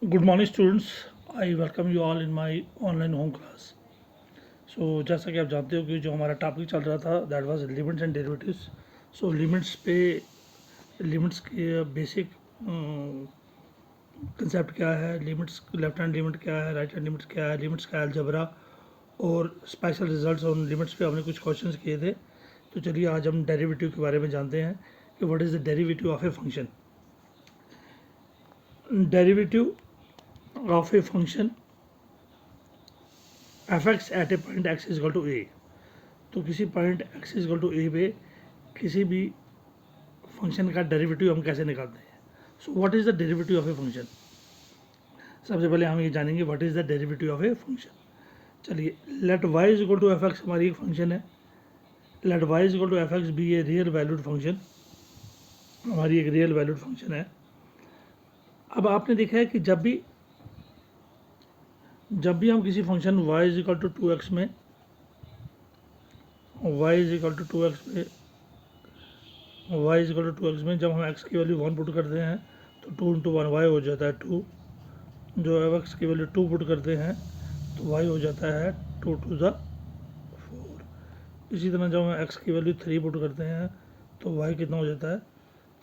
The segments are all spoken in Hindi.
Good morning students. I welcome you all in my online home class. जैसा कि आप जानते हो कि जो हमारा टॉपिक चल रहा था that was limits and derivatives. Limits पे लिमिट्स के बेसिक कंसेप्ट क्या है, लिमिट्स लेफ्ट हैंड लिमिट क्या है, राइट हैंड लिमिट्स क्या है, लिमिट्स का अलजबरा और स्पेशल रिजल्ट्स ऑन लिमिट्स पे हमने कुछ क्वेश्चंस किए थे. तो चलिए आज हम डेरिवेटिव के बारे में जानते हैं कि what is the derivative of a function. Derivative of a function f x at a point x is equal to a. तो किसी point x is equal to a पे किसी भी फंक्शन का डेरिवेटिव हम कैसे निकालते हैं. So what is the derivative of a function. सबसे पहले हम ये जानेंगे what is the derivative of a function. चलिए, let y is equal to f x हमारी एक फंक्शन है. Let y is equal to f x be a real valued function. हमारी एक रियल वैल्यूड फंक्शन है. अब आपने देखा है कि जब भी हम किसी function y is equal to 2x में y is equal to 2x में y is equal to 2x में जब हम x की वैल्यू 1 पुट करते हैं तो 2 इंटू वन वाई हो जाता है 2. जो अब x की वैल्यू 2 पुट करते हैं तो y हो जाता है 2 टू ज़ 4. इसी तरह जब हम x की वैल्यू 3 पुट करते हैं तो y कितना हो जाता है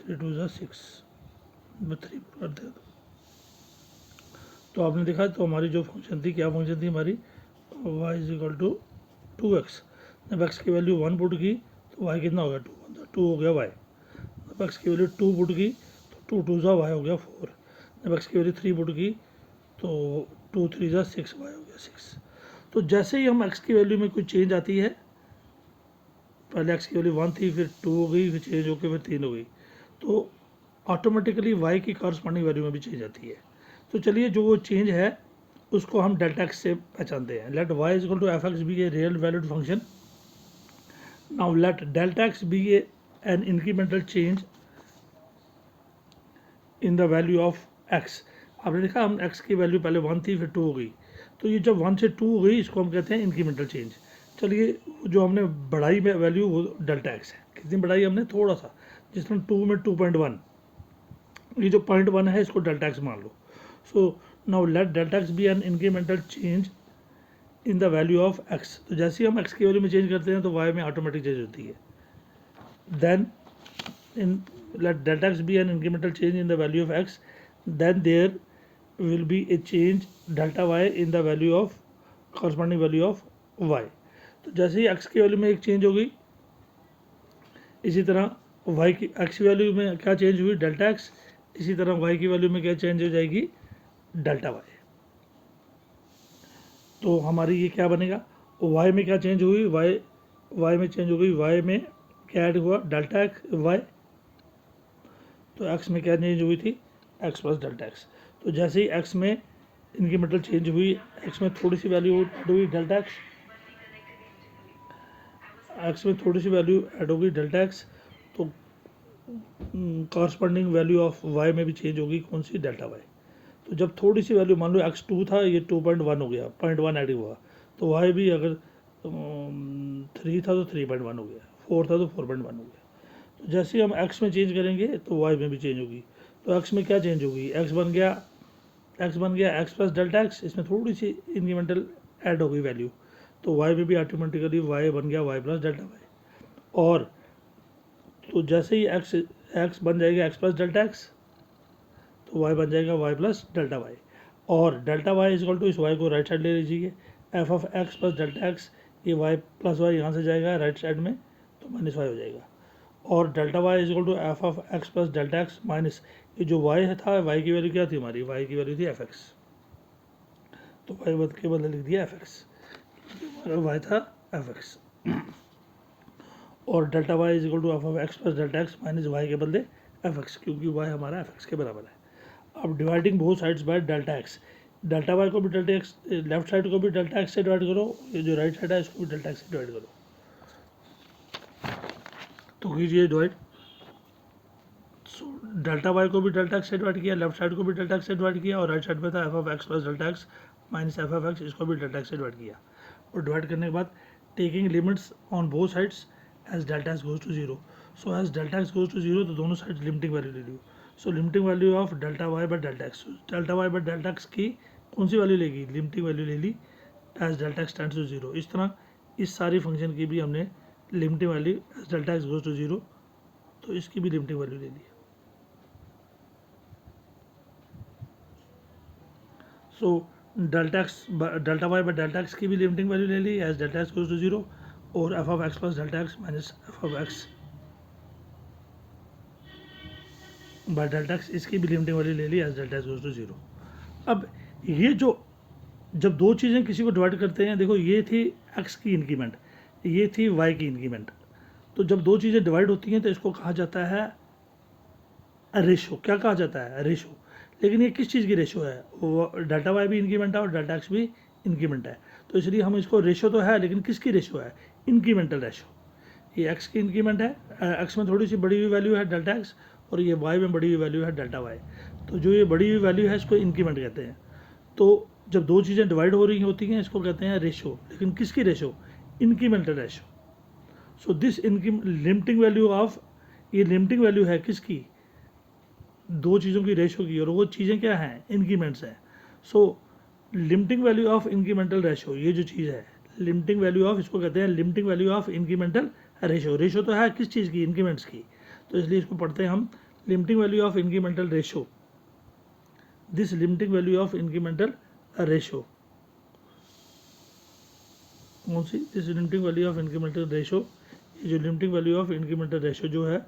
3 टू ज़ 6. 3 पुट करते हैं तो आपने देखा तो हमारी जो फंक्शन थी, क्या फंक्शन थी हमारी, y is equal to 2x. जब x की वैल्यू 1 पुट की तो y कितना हो गया 2 हो गया y. जब x की वैल्यू 2 पुट की तो 2 टू ज़ा y हो गया 4. जब x की वैल्यू 3 पुट की तो 2 3 ज़ा 6 y हो गया 6. तो जैसे ही हम x की वैल्यू में कोई चेंज आती है, पहले x की वैल्यू 1 थी, फिर 2 हो गई, फिर चेंज होकर फिर 3 हो गई, तो ऑटोमेटिकली y की कॉरस्पॉन्डिंग वैल्यू में भी चेंज आती है. तो चलिए, जो वो चेंज है उसको हम डेल्टा एक्स से पहचानते हैं. Late y is equal to f x be a real valued function. Now let delta x be A N incremental change in the value of x. आपने देखा हम x की वैल्यू पहले 1 थी, फिर 2 हो गई, तो ये जब 1 से 2 हो गई इसको हम कहते हैं इंक्रीमेंटल चेंज. चलिए, जो हमने बढ़ाई में वैल्यू वो डेल्टा एक्स है. कितनी बढ़ाई हमने, थोड़ा सा, जिसमें 2 में 2.1, ये जो 0.1 है इसको डेल्टा एक्स मान लो. So now let delta x be an incremental change in the value of x. तो जैसे ही हम एक्स की वैल्यू में चेंज करते हैं तो वाई में ऑटोमेटिक चेंज होती है. Then in let delta x be an incremental change in the value of X, then there will be a change delta Y in the value of corresponding value of Y. तो जैसे ही एक्स की वैल्यू में एक चेंज हो गई, इसी तरह वाई की एक्स की वैल्यू में क्या चेंज हुई, डेल्टा एक्स. इसी तरह वाई की वैल्यू में क्या चेंज हो जाएगी, डेल्टा वाई. तो हमारी ये क्या बनेगा, वाई में क्या चेंज हुई, वाई में चेंज हो गई, वाई में क्या ऐड हुआ, डेल्टा एक्स वाई. तो एक्स में क्या चेंज हुई थी, एक्स प्लस डेल्टा एक्स. तो जैसे ही एक्स में इंक्रीमेंटल चेंज हुई, एक्स में थोड़ी सी वैल्यू ऐड हुई डेल्टा एक्स, एक्स में थोड़ी सी वैल्यू ऐड हो गई डेल्टा एक्स, तो कॉरस्पॉन्डिंग वैल्यू ऑफ वाई में भी चेंज होगी, कौन सी, डेल्टा वाई. तो जब थोड़ी सी वैल्यू, मान लो एक्स 2 था, ये 2.1 हो गया, 0.1 ऐड हुआ, तो वाई भी अगर 3 था तो 3.1 हो गया, 4 था तो 4.1 हो गया. तो जैसे ही हम एक्स में चेंज करेंगे तो वाई में भी चेंज होगी. तो एक्स में क्या चेंज होगी, एक्स बन गया एक्स प्लस डेल्टा एक्स. इसमें थोड़ी सी इंक्रीमेंटल ऐड हो गई वैल्यू, तो वाई में भी ऑटोमेटिकली वाई बन गया वाई प्लस डेल्टा वाई. और तो जैसे ही एक्स बन जाएगा एक्स प्लस डेल्टा एक्स, तो वाई बन जाएगा वाई प्लस डेल्टा वाई. और डेल्टा वाई इजकल टू इस वाई को राइट साइड ले लीजिए, F of x plus delta x, ये वाई प्लस वाई यहाँ से जाएगा राइट साइड में, तो माइनस वाई हो जाएगा. और delta Y is equal to F of x plus delta x minus, ये जो वाई था, वाई की वैल्यू क्या थी हमारी, वाई की वैल्यू थी एफ एक्स, तो वाई बद के बदले लिख दिया एफ एक्स, हमारा वाई था एफ एक्स. और delta y is equal to F of x plus delta x minus y के बदले एफ एक्स, क्योंकि वाई हमारा एफ एक्स के बराबर है. अब dividing both sides by delta x, delta y को भी डेल्टा एक्स, लेफ्ट साइड को भी डेल्टा एक्स से डिवाइड करो, ये जो राइट साइड है इसको भी डेल्टा एक्स से डिवाइड करो. तो कीजिए डिवाइड. सो डेल्टा वाई को भी डेल्टा एक्स से डिवाइड किया, लेफ्ट साइड को भी डेल्टा एक्स से डिवाइड किया, और राइट साइड में था F of x plus delta x minus f of x, इसको भी डेल्टा एक्स से डिवाइड किया. और डिवाइड करने के बाद taking limits on both sides as delta x goes to zero. So as delta x goes to zero, तो दोनों साइड लिमिटिंग वैल्यू ले ली. So limiting value of delta y by delta x, delta y by delta x की कौन सी वैल्यू लेगी, लिमिटिंग वैल्यू ले ली as delta x tends to zero. इस तरह इस सारी फंक्शन की भी हमने limiting value as delta x goes to zero, तो इसकी भी लिमिटिंग वैल्यू ले ली। So delta x delta y by delta x की भी लिमिटिंग वैल्यू ले ली as delta x goes to zero, और f of x plus delta x minus f of x by delta x, इसकी भी लिमिटिंग वैल्यू ले ली as delta x goes to zero. अब ये जो जब दो चीज़ें किसी को डिवाइड करते हैं, देखो ये थी एक्स की इंक्रीमेंट, ये थी वाई की इंक्रीमेंट, तो जब दो चीज़ें डिवाइड होती हैं तो इसको कहा जाता है रेशो। क्या कहा जाता है, रेशो। लेकिन ये किस चीज़ की रेशो है, वो डेल्टा वाई भी इंक्रीमेंट है और डेल्टा एक्स भी इंक्रीमेंट है, तो इसलिए हम इसको रेशो तो है लेकिन किसकी रेशो है, इंक्रीमेंटल रेशो। ये एक्स की इंक्रीमेंट है, एक्स में थोड़ी सी बढ़ी हुई वैल्यू है डेल्टा एक्स, और ये वाई में बढ़ी हुई वैल्यू है डेल्टा वाई, तो जो ये बढ़ी हुई वैल्यू है इसको इंक्रीमेंट कहते हैं। तो जब दो चीज़ें डिवाइड हो रही होती हैं इसको कहते हैं रेशो, लेकिन किसकी ratio, incremental ratio. So this limiting value of, ये लिमिटिंग वैल्यू है किसकी, दो चीज़ों की रेशो की, और वो चीज़ें क्या हैं, इंक्रीमेंट्स हैं। So limiting value of incremental ratio, ये जो चीज़ है लिमिटिंग वैल्यू ऑफ, इसको कहते हैं limiting value of incremental ratio. Ratio तो है किस चीज़ की, इंक्रीमेंट्स की, तो इसलिए इसको पढ़ते हैं हम limiting value of incremental ratio. This limiting value of incremental ratio, कौन सी, this limiting value of incremental ratio, ये जो limiting value of incremental ratio जो है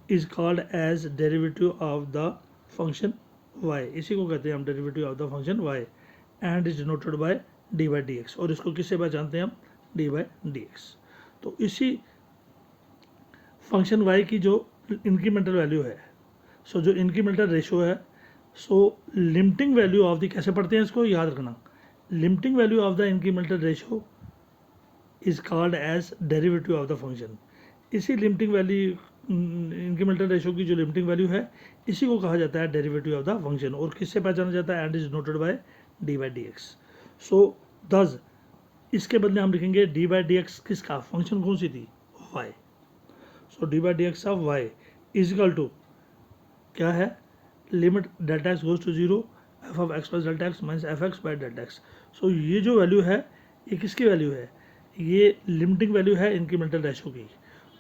is called as derivative of the function y, इसी को कहते हैं हम derivative of the function y, and is denoted by d by d x, और इसको किससे पहचानते हैं हम, डी बाई डी एक्स। तो इसी फंक्शन y की जो इंक्रीमेंटल वैल्यू है, सो जो इंक्रीमेंटल रेशो है, so limiting value of the, कैसे पढ़ते हैं इसको याद रखना, limiting value of the incremental ratio is called as derivative of the function. इसी लिमिटिंग वैल्यू, इंक्रीमेंटल रेशो की जो लिमिटिंग वैल्यू है इसी को कहा जाता है डेरिवेटिव ऑफ द फंक्शन, और किससे पहचाना जाता है, and is noted by d by d x. So this इसके बदले हम लिखेंगे डी बाई डी एक्स किसका, फंक्शन कौन सी थी, y. So d by d x of y is equal to क्या है, limit delta x goes to zero f of x plus delta x minus f x by delta x. So ये जो वैल्यू है ये किसकी वैल्यू है, ये लिमिटिंग वैल्यू है इंक्रीमेंटल रेशो की,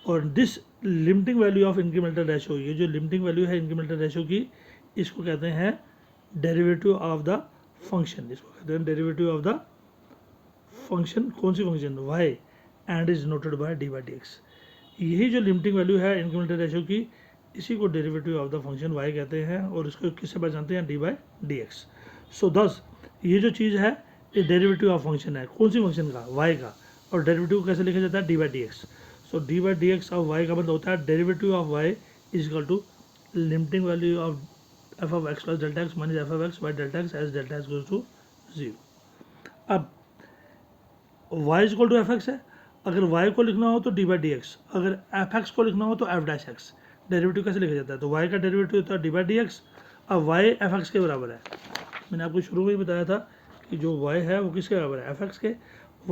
और this limiting value of incremental ratio, ये जो लिमिटिंग वैल्यू है इंक्रीमेंटल रेशो की, इसको कहते हैं डेरिवेटिव ऑफ द फंक्शन, इसको कहते हैं डेरिवेटिव ऑफ द फंक्शन, कौन सी function, y, and is noted by d by d x. यही जो लिमिटिंग वैल्यू है इंक्रीमेंटल रेशो की, इसी को derivative of the function y कहते हैं, और इसको किससे पहचानते हैं, d by d x. So this ये जो चीज़ है ये डेरिवेटिव ऑफ फंक्शन है, कौन सी फंक्शन का, वाई का, और डेरिवेटिव कैसे लिखा जाता है, d by d x. So d by d x of y का मतलब होता है derivative of y is equal to limiting value of f of x plus delta x minus f of x by delta x as delta x goes to zero. अब y is equal to f x है, अगर y को लिखना हो तो डी बाई डी एक्स, अगर एफ एक्स को लिखना हो तो एफ डैश एक्स। डेरिवेटिव कैसे लिखा जाता है, तो y का डेरिवेटिव होता है डी बाई डी एक्स, अब y एफ एक्स के बराबर है। मैंने आपको शुरू में ही बताया था कि जो y है वो किसके बराबर है, एफ एक्स के।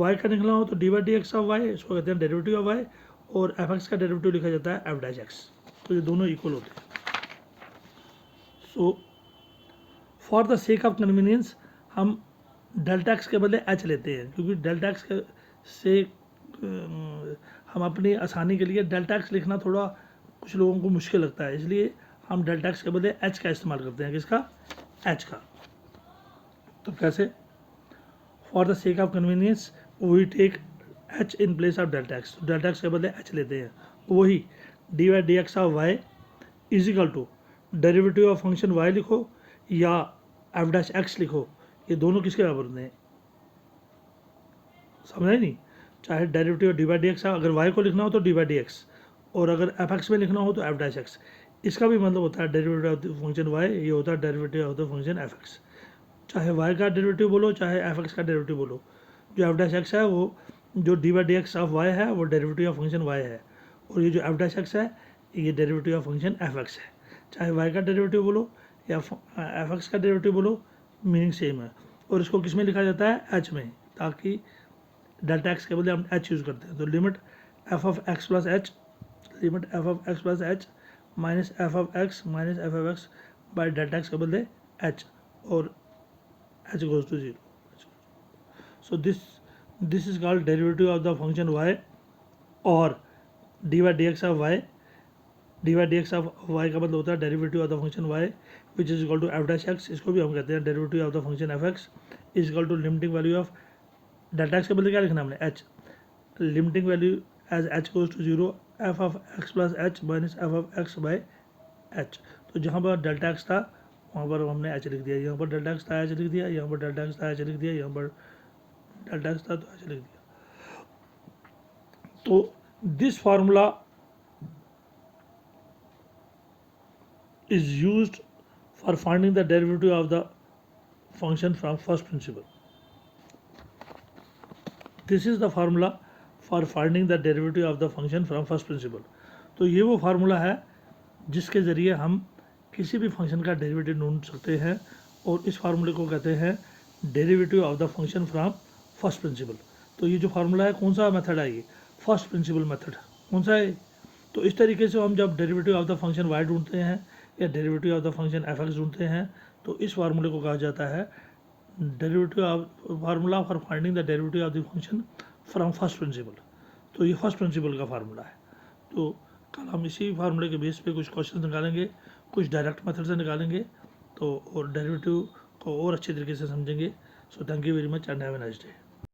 y का निकलना हो तो d by d x of y, इसको कहते हैं डेरिवेटिव ऑफ y, और एफ एक्स का डेरिवेटिव लिखा जाता है एफ डैश एक्स, तो ये दोनों इक्वल होते हैं। So for the sake of convenience हम डेल्टा एक्स के बदले एच लेते हैं, क्योंकि डेल्टा एक्स से हम अपनी आसानी के लिए डेल्टा एक्स लिखना थोड़ा कुछ लोगों को मुश्किल लगता है, इसलिए हम डेल्टा एक्स के बदले एच का इस्तेमाल करते हैं, किसका, एच का। तो कैसे, for the sake of convenience we take h in place of delta x, delta x के बदले एच लेते हैं, वही d by d x of y is equal to derivative of function y लिखो या एफ डैश एक्स लिखो, ये दोनों किसके बराबर होते हैं, समझ नहीं, चाहे derivative D by d x है, अगर वाई को लिखना हो तो डी बाई डी एक्स, और अगर एफ एक्स में लिखना हो तो एफ डैश एक्स। इसका भी मतलब होता है derivative of the function y, ये होता है derivative of the function f x. चाहे वाई का डेरिवेटिव बोलो चाहे एफ एक्स का डेरिवेटिव बोलो, जो एफ डैश एक्स है वो, जो d by d x of y है वो डेरिवेटिव ऑफ फंक्शन वाई है, और ये जो एफ डैश एक्स है ये derivative of function f x है। चाहे वाई का डेरिवेटिव बोलो या एफ एक्स का डेरिवेटिव बोलो, मीनिंग सेम है। और इसको किस में लिखा जाता है, एच में, ताकि डेल्टा एक्स के बदले हम एच यूज़ करते हैं। तो limit f of x plus h, limit f of x plus h minus f of x minus f of x by delta x के बदले एच, और h goes to zero. So this is called derivative of the function y, और d y d x of y, d y d x of y का मतलब होता है derivative of the function y which is equal to F dash x. इसको भी हम कहते हैं derivative of the function f x is equal to limiting value of delta x के बदले क्या लिखना हमने h, limiting value as h goes to zero f of x plus h minus f of x by h. तो जहाँ पर डेल्टा एक्स था वहाँ पर हमने एच लिख दिया, यहाँ पर डेल्टा एक्स था एच लिख दिया, यहाँ पर डेल्टा एक्स था एच लिख दिया, यहाँ पर डेल्टा एक्स था तो एच लिख दिया. तो this formula is used for finding the derivative of the function from first principle. This is the formula for finding the derivative of the function from first principle. तो ये वो फार्मूला है जिसके ज़रिए हम किसी भी फंक्शन का डेरिवेटिव ढूंढ सकते हैं, और इस फार्मूले को कहते हैं derivative of the function from first principle. तो ये जो फार्मूला है कौन सा मेथड है, ये फर्स्ट प्रिंसिपल मेथड कौन सा है. तो इस तरीके से हम जब derivative of the function y ढूंढते हैं या derivative of the function f x ढूंढते हैं, तो इस फार्मूले को कहा जाता है derivative of formula for finding the derivative of the function from first principle. तो ये फर्स्ट प्रिंसिपल का फार्मूला है. तो कल हम इसी फार्मूले के बेस पे कुछ क्वेश्चन निकालेंगे, कुछ डायरेक्ट मेथड से निकालेंगे, तो और डेरिवेटिव को और अच्छे तरीके से समझेंगे. So thank you very much and have a nice day.